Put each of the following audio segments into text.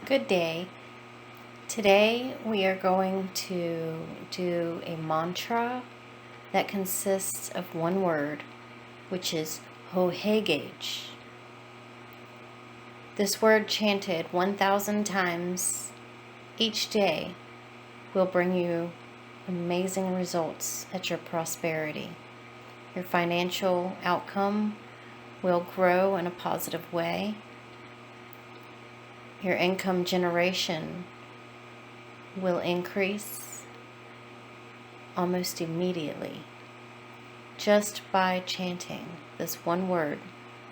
Good day. Today we are going to do a mantra that consists of one word, which is Hohegage. This word chanted 1,000 times each day will bring you amazing results at your prosperity. Your financial outcome will grow in a positive way. Your income generation will increase almost immediately just by chanting this one word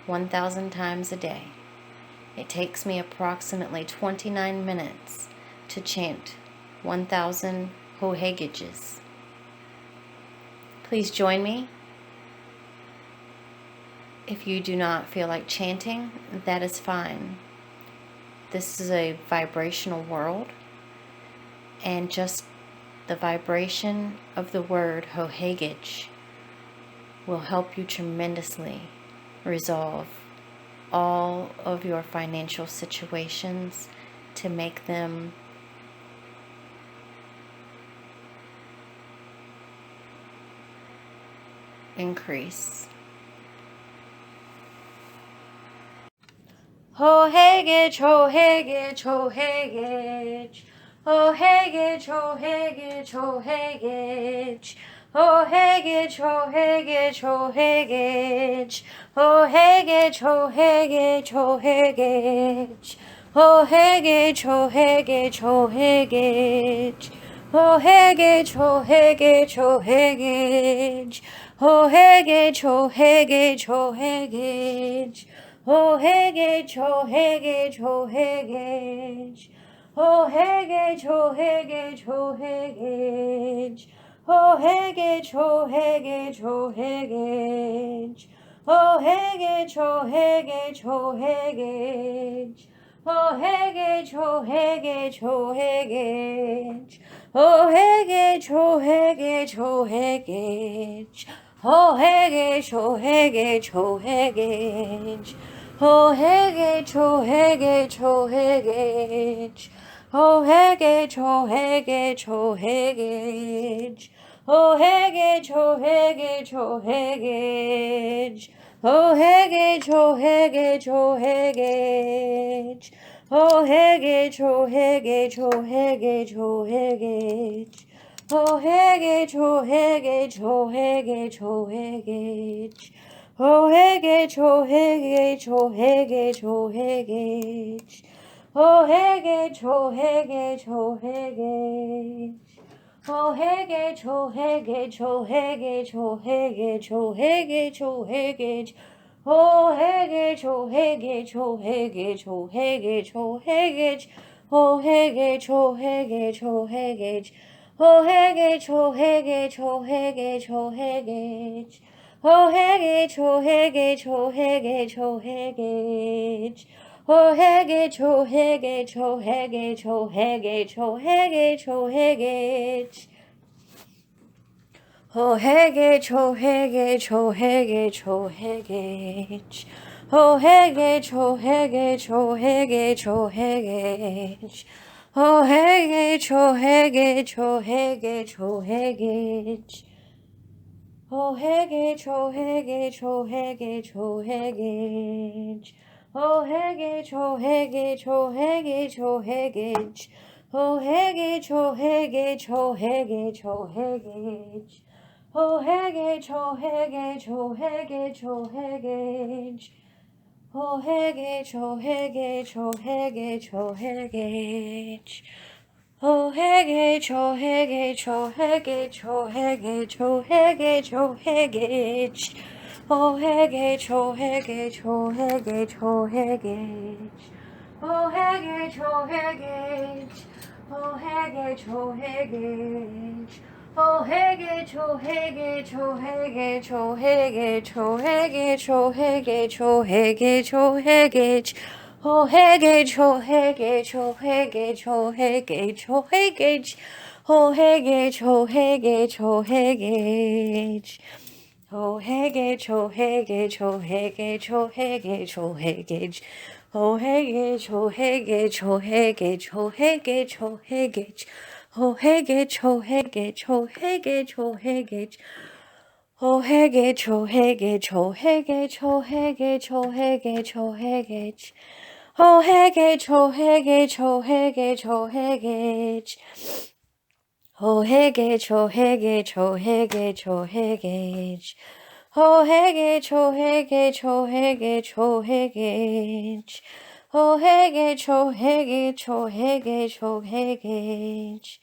1,000 times a day. It takes me approximately 29 minutes to chant 1,000 Hohegages. Please join me. If you do not feel like chanting, that is fine. This is a vibrational world, and just the vibration of the word Hohegage will help you tremendously resolve all of your financial situations to make them increase. Hohegage, Hohegage, Hohegage. Hohegage, Hohegage, Hohegage. Hohegage, Hohegage, Hohegage. Hohegage, Hohegage, Hohegage. Hohegage, Hohegage, Hohegage. Hohegage, Hohegage, Hohegage. Hohegage, Hohegage, Hohegage. Hohegage, Hohegage, Hohegage. Hohegage, Hohegage, Hohegage. Hohegage, Hohegage, Hohegage. Hohegage, Hohegage, Hohegage. Hohegage, Hohegage, Hohegage. Hohegage, Hohegage, Hohegage. Hohegage, Hohegage, Hohegage. Hohegage, Hohegage, Hohegage. Hohegage, Hohegage, Hohegage. Hohegage, Hohegage, Hohegage. Hohegage, Hohegage, Hohegage. Hohegage, Hohegage, Hohegage, Hohegage. Hohegage, Hohegage, Hohegage, Hohegage. Hohegage, Hohegage, Hohegage, Hohegage. Hohegage, Hohegage, Hohegage. Hohegage, Hohegage, Hohegage, Hohegage, Hohegage, Hohegage. Hohegage, Hohegage, Hohegage, Hohegage, Hohegage. Hohegage, Hohegage, Hohegage. Hohegage, Hohegage, Hohegage, Hohegage. Hohegage, Hohegage, Hohegage, Hohegage. Hohegage, Hohegage, Hohegage, Hohegage, Hohegage, Hohegage. Hohegage, Hohegage, Hohegage, Hohegage. Hohegage, Hohegage, Hohegage, Hohegage. Hohegage, Hohegage, Hohegage, Hohegage. Hohegage, Hohegage, Hohegage, Hohegage. Hohegage, Hohegage, Hohegage, Hohegage. Hohegage, Hohegage, Hohegage, Hohegage. Hohegage, Hohegage, Hohegage, Hohegage. Hohegage, Hohegage, Hohegage, Hohegage. Hohegage, Hohegage, Hohegage, Hohegage, Hohegage, Hohegage. Hohegage, Hohegage, Hohegage, Hohegage. Hohegage, Hohegage. Hohegage, Hohegage. Hohegage, Hohegage, Hohegage, Hohegage, Hohegage, Hohegage, Hohegage, Hohegage. Hohegage, Hohegage, Hohegage, Hohegage, Hohegage. Hohegage, Hohegage, Hohegage. Hohegage, Hohegage, Hohegage, Hohegage, Hohegage. oh hey gauge, oh hey gauge, oh hey gauge, oh hey gauge, oh hey gauge, oh hey gauge, oh hey gauge, oh hey gauge, oh hey gauge. Oh hey gauge, oh hey gauge, oh hey gauge, oh hey gauge, oh hey gauge, oh hey gauge. Oh hey gauge, oh hey gauge, oh hey gauge, oh hey gauge. Oh hey gauge, oh hey gauge, oh hey gauge, oh hey gauge. Oh hey gauge, oh hey gauge, oh hey gauge, oh hey gauge. Oh hey gauge, oh hey gauge, oh hey gauge, oh hey gauge.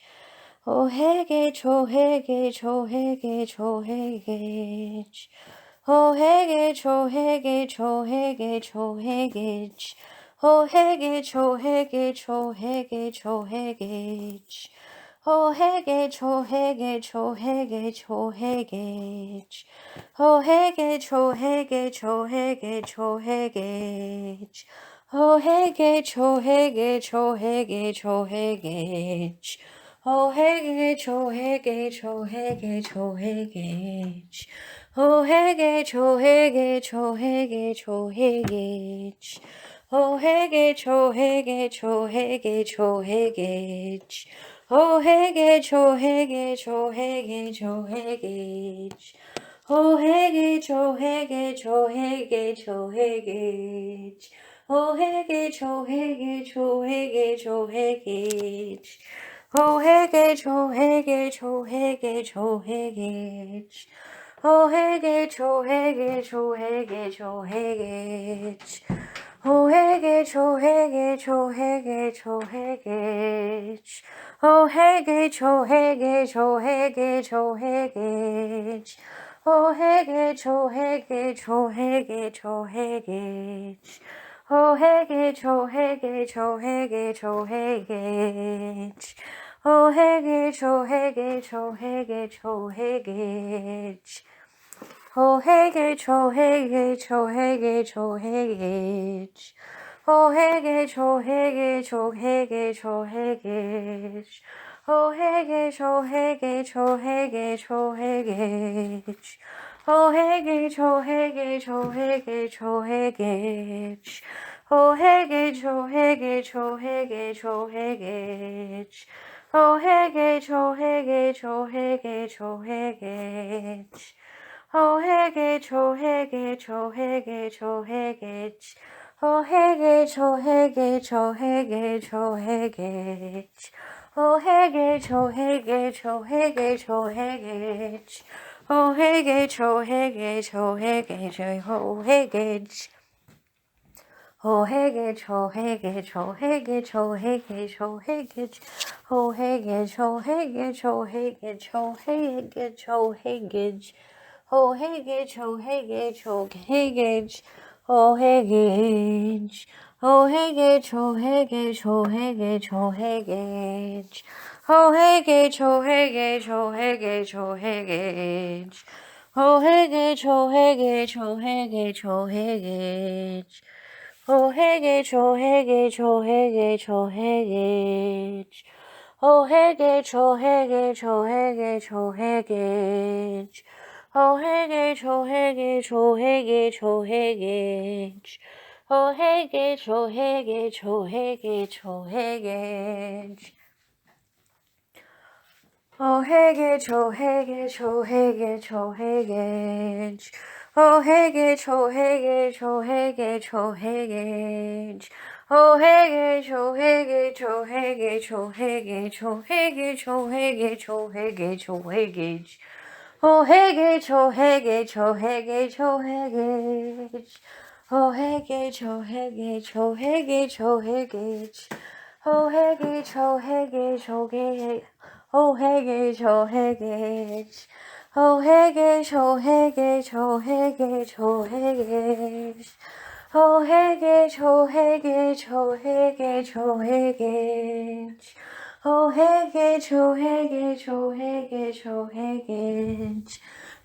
Oh hey gauge, oh hey gauge, oh hey gauge, oh hey gauge. Oh hey gauge, oh hey gauge, oh hey gauge, oh hey gauge. Oh hey gauge, oh hey gauge, oh hey gauge, oh hey gauge. Oh hey gauge, oh hey gauge, oh hey gauge, oh hey gauge. Oh hey gauge, oh hey gauge, oh hey gauge, oh hey gauge. Oh hey gauge, oh hey gauge, oh hey gauge, oh hey gauge. Oh hey gauge, oh hey gauge, oh hey gauge, oh hey gauge. Oh hey gauge, oh hey gauge, oh hey gauge, oh hey gauge. Oh hey gauge, oh hey gauge, oh hey gauge, oh hey gauge. Oh hey gauge, oh hey gauge, oh hey gauge, oh hey gauge. Oh hey gauge, oh hey gauge, oh hey gauge, oh hey gauge. Oh hey gauge, oh hey gauge, oh hey gauge, oh hey gauge. Oh hey gauge, oh hey gauge, oh hey gauge, oh hey gauge. Oh hey gauge, oh hey gauge, oh hey gauge, oh hey gauge. Oh hey gauge, oh hey gauge, oh hey gauge, oh hey gauge. Oh hey gauge, oh hey gauge, oh hey gauge, oh hey gauge. Oh hey gauge, oh hey gauge, oh hey gauge, oh hey gauge. Oh hey gauge, oh hey gauge, oh hey gauge, oh hey gauge. Oh hey gauge, oh hey gauge, oh hey gauge, oh hey gauge. Oh hey gauge, oh hey gauge, oh hey gauge, oh hey gauge. Oh hey gauge, oh hey gauge, oh hey gauge, oh hey gauge. Oh hey gauge, oh hey gauge, oh hey gauge, oh hey gauge. Oh hey gauge, oh hey gauge, oh hey gauge, oh hey gauge. Oh hey gauge, oh hey gauge, oh hey gauge, oh hey gauge. Oh hey gauge, oh hey gauge, oh hey gauge, oh hey gauge. Oh hey gauge, oh hey gauge, oh hey gauge, oh hey gauge. Oh hey gauge, oh hey gauge, oh hey gauge, oh hey gauge. Oh hey gauge, oh hey gauge, oh hey gauge, oh hey gauge. Oh hey gauge, oh hey gauge, oh hey gauge, oh hey gauge. Oh hey gauge, oh hey gauge, oh hey gauge, oh hey gauge, oh hey gauge. Oh hey gauge, oh hey gauge, oh hey gauge, oh hey gauge, oh hey gauge. Oh hey gauge, oh hey gauge, oh hey gauge, oh hey gauge. Oh hey gauge, oh hey gauge, oh hey gauge, oh hey gauge. Oh hey gauge, oh hey gauge, oh hey gauge, oh hey gauge. Oh hey gauge, oh hey gauge, oh hey gauge, oh hey gauge. Oh hey gauge, oh hey gauge, oh hey gauge, oh hey gauge. Oh hey gauge, oh hey gauge, oh hey gauge, oh hey gauge. Oh hey gauge, oh hey gauge, oh hey gauge, oh hey gauge. Oh hey gauge, oh hey gauge, oh hey gauge, oh hey gauge. Oh hey gauge, oh hey gauge, oh hey gauge, oh hey gauge. Oh hey gauge, oh hey gauge, oh hey gauge, oh hey gauge. Oh hey gauge, oh hey gauge, oh hey gauge, oh hey gauge, oh hey gauge, oh hey gauge, oh hey gauge, oh hey gauge. Oh hey gauge, oh hey gauge, oh hey gauge, oh hey gauge. Oh hey gauge, oh hey gauge, oh hey gauge, oh hey gauge. Oh hey gauge, oh hey gauge, oh gauge. Oh hey gauge, oh hey gauge. Oh hey gauge, oh hey gauge, oh hey gauge, oh hey gauge. Oh hey gauge, oh hey gauge, oh hey gauge, oh hey gauge. Oh hey gauge, oh hey gauge, oh hey gauge, oh hey gauge.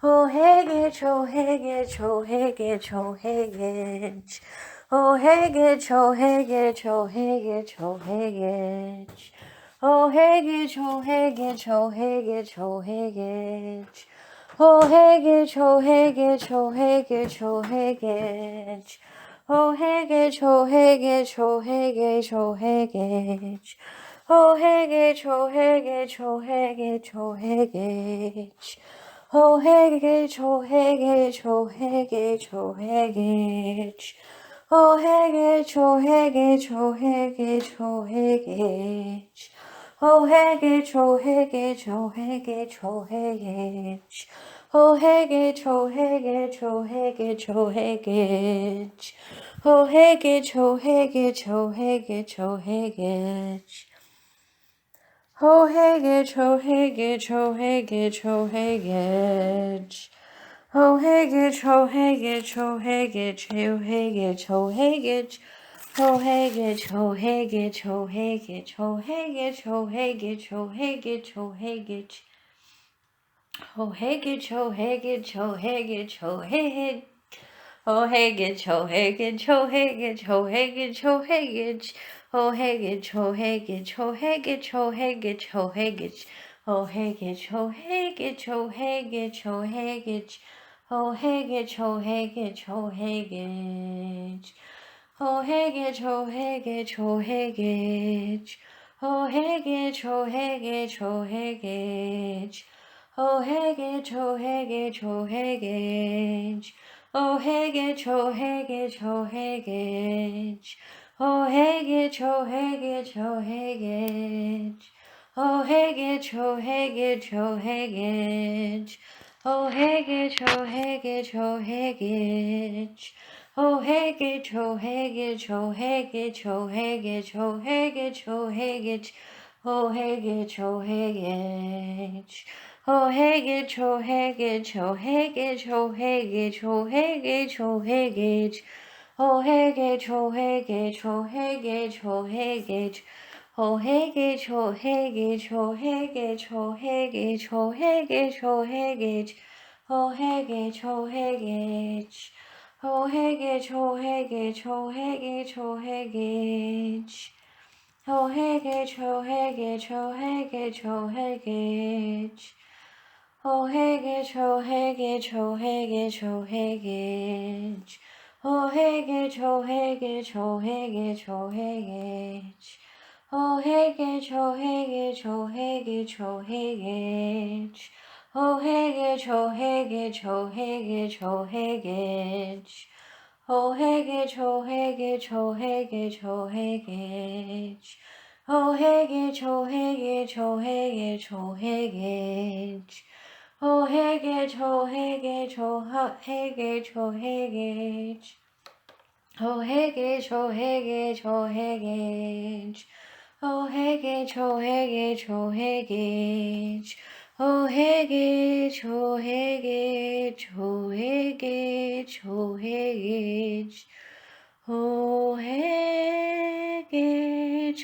Oh hey gauge, oh hey gauge, oh hey gauge, oh hey gauge. Oh hey gauge, oh hey gauge, oh hey gauge, oh hey gauge. Oh hey gauge, oh hey gauge, oh hey gauge, oh hey gauge. Oh hey gauge, oh hey gauge, oh hey gauge, oh hey gauge. Oh Hagage, oh Hagage, oh Hagage, oh Hagage. Oh Hagage, oh Hagage, oh Hagage, oh Hagage. Oh Hagage, oh Hagage, oh Hagage, oh Hagage. Oh Hagage, oh Hagage, oh Hagage, oh Hagage. Oh Hagage, oh Hagage, oh Hagage, oh Hagage. Oh Hagage, oh Hagage, oh Hagage, oh Hagage. Oh Hagage, oh Hagage, oh Hagage, oh Hagage. Oh Hagage, oh Hagage, oh Hagage, oh Hagage. Oh Hagage, oh Hagage, oh Hagage, oh Hagage, oh Hagage. Oh Hagage, oh Hagage, oh Hagage, oh Hagage, oh Hagage, oh Hagage, oh Hagage. Oh Hagage, oh Hagage, oh Hagage, oh Hagage. Oh Hagage, oh Hagage, oh Hagage, oh Hagage, oh Hagage. Oh Hagage, oh Hagage, oh Hagage, oh Hagage, oh Hagage. Oh Hagage, oh Hagage, oh Hagage, oh Hagage. Oh Hagage, oh Hagage, oh Hagage. Oh Hagage, oh Hagage, oh Hagage. Oh Hagage, oh Hagage, oh Hagage. Oh Hagage, oh Hagage, oh Hagage. Oh Hagage, oh Hagage, oh Hagage. Oh Hagage, oh Hagage, oh Hagage. Oh Hagage, oh Hagage, oh Hagage. Oh Hagage, oh Hagage, oh Hagage. Oh Hagage, oh Hagage, oh Hagage, oh Hagage, oh Hagage, oh Hagage. Oh Hagage, oh Hagage. Oh Hagage, oh Hagage, oh Hagage, oh Hagage, oh Hagage, oh Hagage. Oh Hagage, oh Hagage, oh Hagage, oh Hagage. Oh Hagage, oh Hagage, oh Hagage, oh Hagage, oh Hagage, oh Hagage. Oh Hagage, oh Hagage. Oh Hagage, oh Hagage, oh Hagage, oh Hagage. Oh Hagage, oh Hagage, oh Hagage, oh Hagage. Oh Hagage, oh Hagage, oh Hagage, oh Hagage. Oh Hagage, oh Hagage, oh Hagage, oh Hagage. Oh Hagage, oh Hagage, oh Hagage, oh Hagage. Oh Hagage, oh Hagage, oh Hagage, oh Hagage. Oh Hagage, oh Hagage, oh Hagage, oh Hagage. Oh Hagage, oh Hagage, oh Hagage, oh Hagage. Oh Hagage, oh Hagage, oh Hagage, oh Hagage. Oh Hagage, oh Hagage, oh Hagage. Oh Hagage, oh Hagage, oh Hagage. Oh Hagage, oh Hagage, oh Hagage, oh Hagage. Oh Hagage,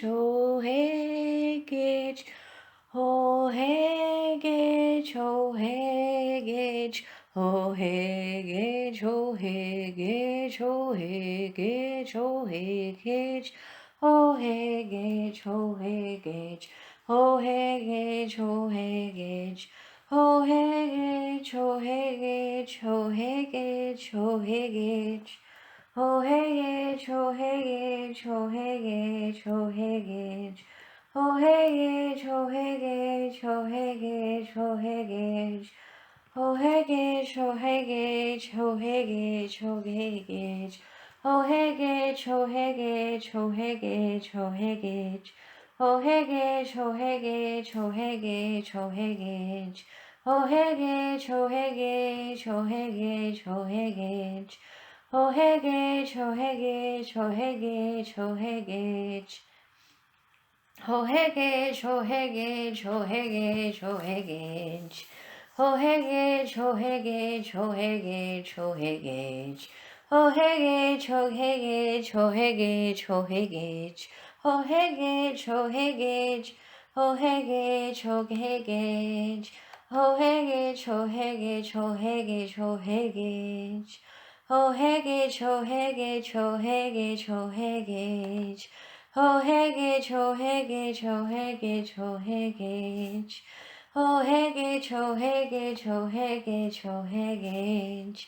oh Hagage. Oh Hagage, oh Hagage. Oh Hagage, oh Hagage, oh Hagage, oh Hagage. Oh Hagage, oh Hagage. Oh Hagage, oh Hagage. Oh Hagage, oh Hagage, oh Hagage, oh Hagage. Oh Hagage, oh Hagage, oh Hagage, oh Hagage. Oh Hagage, oh Hagage, oh Hagage, oh Hagage. Oh Hagage, oh Hagage, oh Hagage, oh Hagage. Oh Hagage, oh Hagage, oh Hagage, oh Hagage. Oh Hagage, oh Hagage, oh Hagage, oh Hagage. Oh Hagage, oh Hagage, oh Hagage, oh Hagage. Oh Hagage, oh Hagage, oh Hagage, oh Hagage. Oh Hagage, oh Hagage, oh Hagage, oh Hagage. Oh Hagage, oh Hagage, oh Hagage, oh Hagage. Oh Hagage, oh Hagage, oh Hagage, oh Hagage. Oh Hagage, oh Hagage, oh Hagage, oh Hagage. Oh Hagage, oh Hagage, oh Hagage, oh Hagage. Oh Hagage, oh Hagage, oh Hagage, oh Hagage. Oh Hagage, oh Hagage, oh Hagage, oh Hagage. Oh Hagage, oh Hagage, oh Hagage, oh Hagage.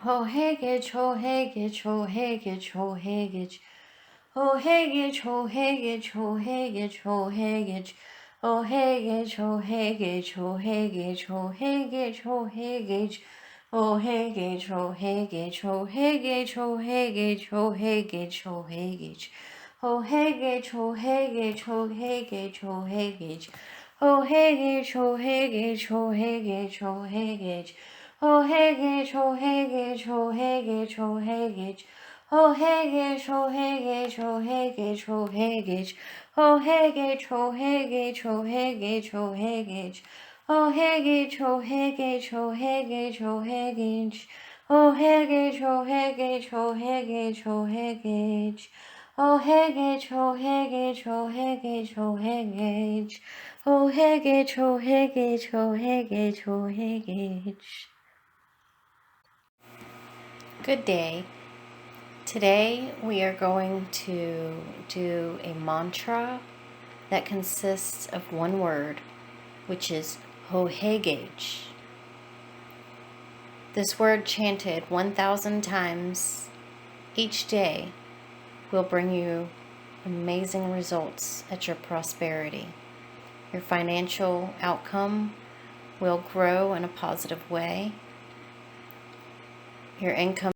Ho hegage, ho hegage, ho hegage, ho hegage. Ho hegage, ho hegage, ho hegage, ho hegage. Ho hegage, ho hegage, ho hegage, ho hegage, ho hegage. Ho hegage, ho hegage, ho hegage, ho hegage, ho hegage, ho hegage. Ho hegage, ho hegage, ho hegage, ho hegage. Ho hegage, ho hegage, ho hegage, ho hegage. Ho hegage, ho hegage, ho hegage, ho hegage. Ho hegage, ho hegage, ho hegage, ho hegage. Ho hegage, ho hegage, ho hegage, ho hegage. Ho hegage, ho hegage, ho hegage, ho hegage. Ho hegage, ho hegage, ho hegage, ho hegage. Ho hegage, ho hegage, ho hegage, ho hegage. Ho hegage, ho hegage, ho hegage, ho hegage. Good day. Today we are going to do a mantra that consists of one word, which is Ho-Hegage. This word chanted 1,000 times each day will bring you amazing results at your prosperity. Your financial outcome will grow in a positive way. Your income